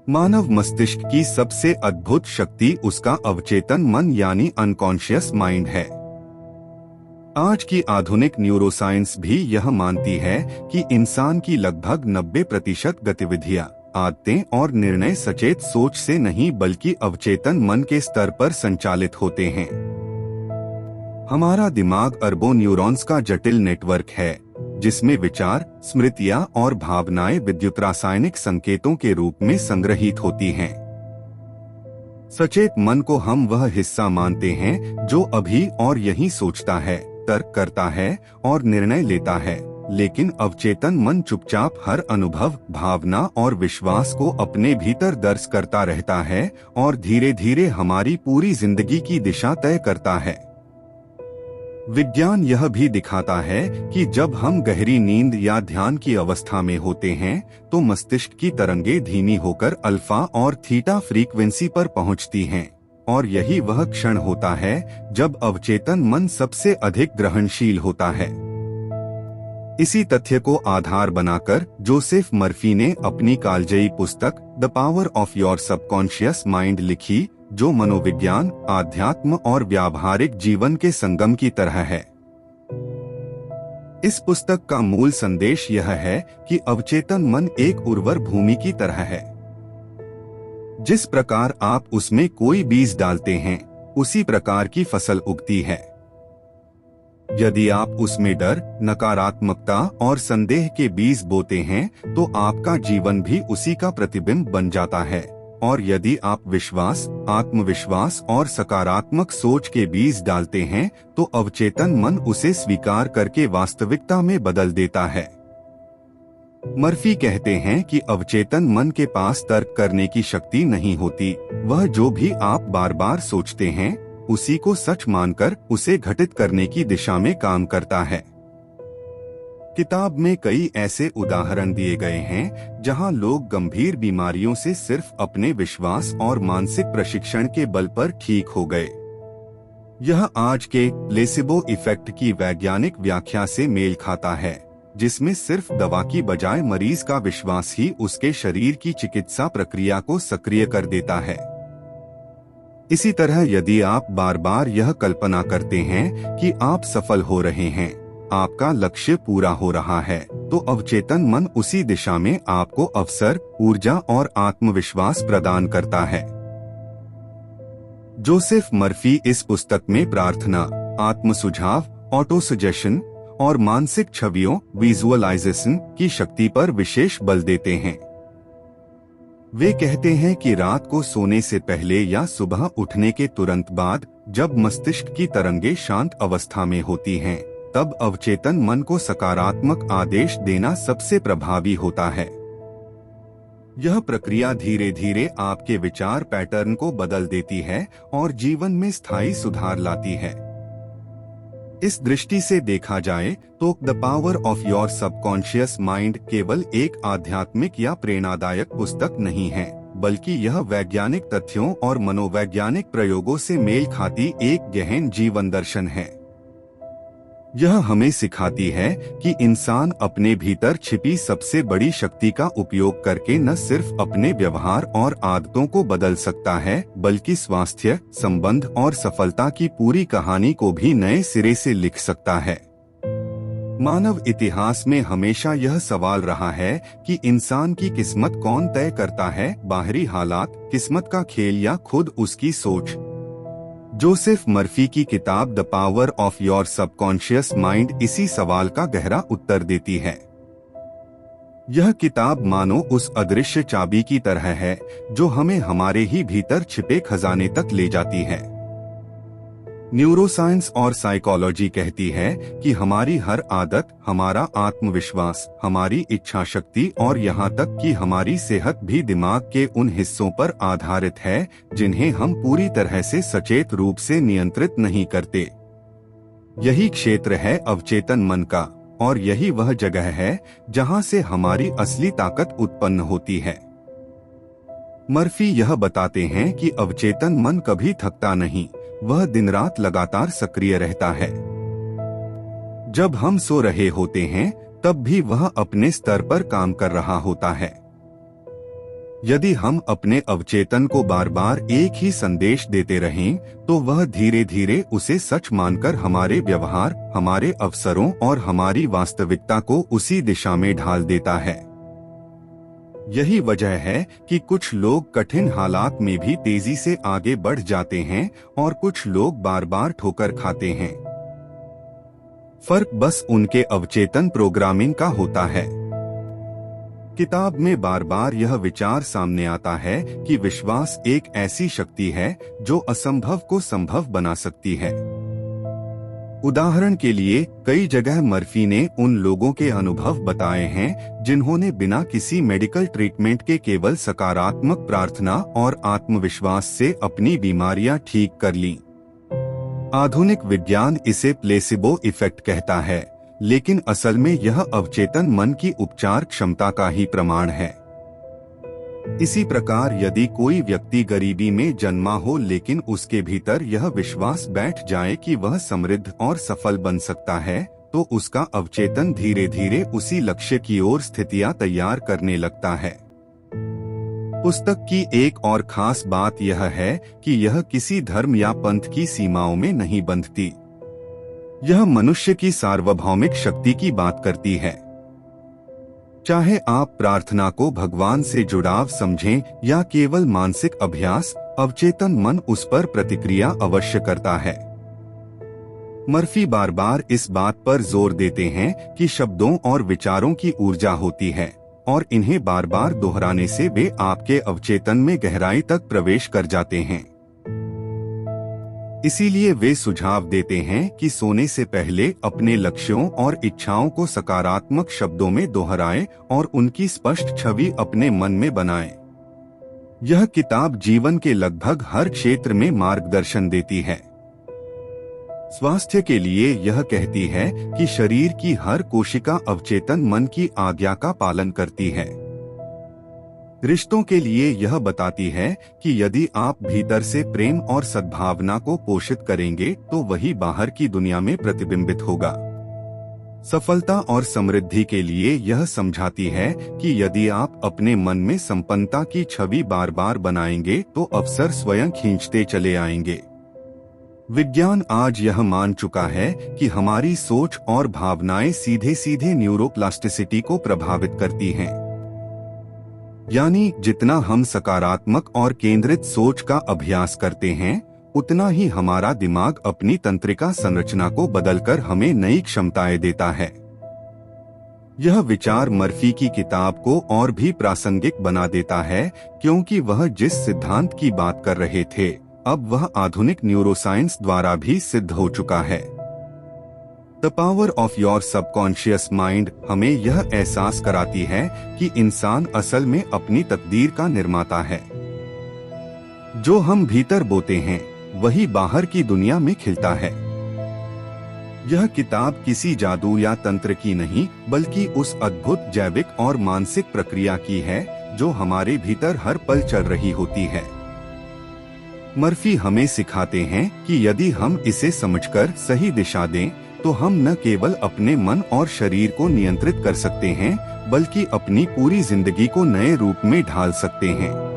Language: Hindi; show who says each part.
Speaker 1: मानव मस्तिष्क की सबसे अद्भुत शक्ति उसका अवचेतन मन यानी अनकॉन्शियस माइंड है। आज की आधुनिक न्यूरोसाइंस भी यह मानती है कि इंसान की लगभग 90% गतिविधियां, आदतें और निर्णय सचेत सोच से नहीं बल्कि अवचेतन मन के स्तर पर संचालित होते हैं। हमारा दिमाग अरबों न्यूरॉन्स का जटिल नेटवर्क है, जिसमें विचार, स्मृतियां और भावनाएं विद्युत रासायनिक संकेतों के रूप में संग्रहित होती हैं। सचेत मन को हम वह हिस्सा मानते हैं जो अभी और यहीं सोचता है, तर्क करता है और निर्णय लेता है, लेकिन अवचेतन मन चुपचाप हर अनुभव, भावना और विश्वास को अपने भीतर दर्ज करता रहता है और धीरे धीरे हमारी पूरी जिंदगी की दिशा तय करता है। विज्ञान यह भी दिखाता है कि जब हम गहरी नींद या ध्यान की अवस्था में होते हैं तो मस्तिष्क की तरंगें धीमी होकर अल्फा और थीटा फ्रीक्वेंसी पर पहुंचती हैं, और यही वह क्षण होता है जब अवचेतन मन सबसे अधिक ग्रहणशील होता है। इसी तथ्य को आधार बनाकर जोसेफ मर्फी ने अपनी कालजयी पुस्तक the power of your subconscious mind लिखी, जो मनोविज्ञान, आध्यात्म और व्यावहारिक जीवन के संगम की तरह है। इस पुस्तक का मूल संदेश यह है कि अवचेतन मन एक उर्वर भूमि की तरह है। जिस प्रकार आप उसमें कोई बीज डालते हैं, उसी प्रकार की फसल उगती है। यदि आप उसमें डर, नकारात्मकता और संदेह के बीज बोते हैं, तो आपका जीवन भी उसी का प्रतिबिंब बन जाता है। और यदि आप विश्वास, आत्मविश्वास और सकारात्मक सोच के बीज डालते हैं, तो अवचेतन मन उसे स्वीकार करके वास्तविकता में बदल देता है। मर्फी कहते हैं कि अवचेतन मन के पास तर्क करने की शक्ति नहीं होती। वह जो भी आप बार बार सोचते हैं, उसी को सच मानकर उसे घटित करने की दिशा में काम करता है। किताब में कई ऐसे उदाहरण दिए गए हैं जहां लोग गंभीर बीमारियों से सिर्फ अपने विश्वास और मानसिक प्रशिक्षण के बल पर ठीक हो गए। यह आज के प्लेसिबो इफेक्ट की वैज्ञानिक व्याख्या से मेल खाता है, जिसमें सिर्फ दवा की बजाय मरीज का विश्वास ही उसके शरीर की चिकित्सा प्रक्रिया को सक्रिय कर देता है। इसी तरह यदि आप बार बार यह कल्पना करते हैं कि आप सफल हो रहे हैं, आपका लक्ष्य पूरा हो रहा है, तो अवचेतन मन उसी दिशा में आपको अवसर, ऊर्जा और आत्मविश्वास प्रदान करता है। जोसेफ मर्फी इस पुस्तक में प्रार्थना, आत्म सुझाव, ऑटो सजेशन और मानसिक छवियों, विजुअलाइजेशन की शक्ति पर विशेष बल देते हैं। वे कहते हैं कि रात को सोने से पहले या सुबह उठने के तुरंत बाद, जब मस्तिष्क की तरंगें शांत अवस्था में होती हैं, तब अवचेतन मन को सकारात्मक आदेश देना सबसे प्रभावी होता है। यह प्रक्रिया धीरे धीरे आपके विचार पैटर्न को बदल देती है और जीवन में स्थायी सुधार लाती है। इस दृष्टि से देखा जाए तो the power of your subconscious mind केवल एक आध्यात्मिक या प्रेरणादायक पुस्तक नहीं है, बल्कि यह वैज्ञानिक तथ्यों और मनोवैज्ञानिक प्रयोगों से मेल खाती एक गहन जीवन दर्शन है। यह हमें सिखाती है कि इंसान अपने भीतर छिपी सबसे बड़ी शक्ति का उपयोग करके न सिर्फ अपने व्यवहार और आदतों को बदल सकता है, बल्कि स्वास्थ्य, संबंध और सफलता की पूरी कहानी को भी नए सिरे से लिख सकता है। मानव इतिहास में हमेशा यह सवाल रहा है कि इंसान की किस्मत कौन तय करता है, बाहरी हालात, किस्मत का खेल या खुद उसकी सोच। जोसेफ मर्फी की किताब the power of your subconscious mind इसी सवाल का गहरा उत्तर देती है। यह किताब मानो उस अदृश्य चाबी की तरह है जो हमें हमारे ही भीतर छिपे खजाने तक ले जाती है। न्यूरोसाइंस और साइकोलॉजी कहती है कि हमारी हर आदत, हमारा आत्मविश्वास, हमारी इच्छा शक्ति और यहाँ तक कि हमारी सेहत भी दिमाग के उन हिस्सों पर आधारित है जिन्हें हम पूरी तरह से सचेत रूप से नियंत्रित नहीं करते। यही क्षेत्र है अवचेतन मन का, और यही वह जगह है जहाँ से हमारी असली ताकत उत्पन्न होती है। मर्फी यह बताते हैं कि अवचेतन मन कभी थकता नहीं, वह दिन रात लगातार सक्रिय रहता है। जब हम सो रहे होते हैं, तब भी वह अपने स्तर पर काम कर रहा होता है। यदि हम अपने अवचेतन को बार बार एक ही संदेश देते रहें, तो वह धीरे धीरे उसे सच मानकर हमारे व्यवहार, हमारे अवसरों और हमारी वास्तविकता को उसी दिशा में ढाल देता है। यही वजह है कि कुछ लोग कठिन हालात में भी तेजी से आगे बढ़ जाते हैं और कुछ लोग बार बार ठोकर खाते हैं। फर्क बस उनके अवचेतन प्रोग्रामिंग का होता है। किताब में बार बार यह विचार सामने आता है कि विश्वास एक ऐसी शक्ति है जो असंभव को संभव बना सकती है। उदाहरण के लिए, कई जगह मर्फी ने उन लोगों के अनुभव बताए हैं जिन्होंने बिना किसी मेडिकल ट्रीटमेंट के केवल सकारात्मक प्रार्थना और आत्मविश्वास से अपनी बीमारियां ठीक कर लीं। आधुनिक विज्ञान इसे प्लेसिबो इफेक्ट कहता है, लेकिन असल में यह अवचेतन मन की उपचार क्षमता का ही प्रमाण है। इसी प्रकार यदि कोई व्यक्ति गरीबी में जन्मा हो लेकिन उसके भीतर यह विश्वास बैठ जाए कि वह समृद्ध और सफल बन सकता है, तो उसका अवचेतन धीरे धीरे उसी लक्ष्य की ओर स्थितियां तैयार करने लगता है। पुस्तक की एक और खास बात यह है कि यह किसी धर्म या पंथ की सीमाओं में नहीं बंधती। यह मनुष्य की सार्वभौमिक शक्ति की बात करती है। चाहे आप प्रार्थना को भगवान से जुड़ाव समझें या केवल मानसिक अभ्यास, अवचेतन मन उस पर प्रतिक्रिया अवश्य करता है। मर्फी बार बार इस बात पर जोर देते हैं कि शब्दों और विचारों की ऊर्जा होती है और इन्हें बार बार दोहराने से वे आपके अवचेतन में गहराई तक प्रवेश कर जाते हैं। इसीलिए वे सुझाव देते हैं कि सोने से पहले अपने लक्ष्यों और इच्छाओं को सकारात्मक शब्दों में दोहराएं और उनकी स्पष्ट छवि अपने मन में बनाएं। यह किताब जीवन के लगभग हर क्षेत्र में मार्गदर्शन देती है। स्वास्थ्य के लिए यह कहती है कि शरीर की हर कोशिका अवचेतन मन की आज्ञा का पालन करती है। रिश्तों के लिए यह बताती है कि यदि आप भीतर से प्रेम और सद्भावना को पोषित करेंगे तो वही बाहर की दुनिया में प्रतिबिंबित होगा। सफलता और समृद्धि के लिए यह समझाती है कि यदि आप अपने मन में संपन्नता की छवि बार बार बनाएंगे तो अवसर स्वयं खींचते चले आएंगे। विज्ञान आज यह मान चुका है कि हमारी सोच और भावनाएं सीधे सीधे न्यूरोप्लास्टिसिटी को प्रभावित करती हैं। यानी जितना हम सकारात्मक और केंद्रित सोच का अभ्यास करते हैं, उतना ही हमारा दिमाग अपनी तंत्रिका संरचना को बदलकर हमें नई क्षमताएं देता है। यह विचार मर्फी की किताब को और भी प्रासंगिक बना देता है, क्योंकि वह जिस सिद्धांत की बात कर रहे थे, अब वह आधुनिक न्यूरोसाइंस द्वारा भी सिद्ध हो चुका है। The power of your subconscious mind हमें यह एहसास कराती है कि इंसान असल में अपनी तकदीर का निर्माता है। जो हम भीतर बोते हैं, वही बाहर की दुनिया में खिलता है। यह किताब किसी जादू या तंत्र की नहीं, बल्कि उस अद्भुत जैविक और मानसिक प्रक्रिया की है जो हमारे भीतर हर पल चल रही होती है। मर्फी हमें सिखाते हैं कि यदि हम इसे समझकर सही दिशा दें, तो हम न केवल अपने मन और शरीर को नियंत्रित कर सकते हैं, बल्कि अपनी पूरी जिंदगी को नए रूप में ढाल सकते हैं।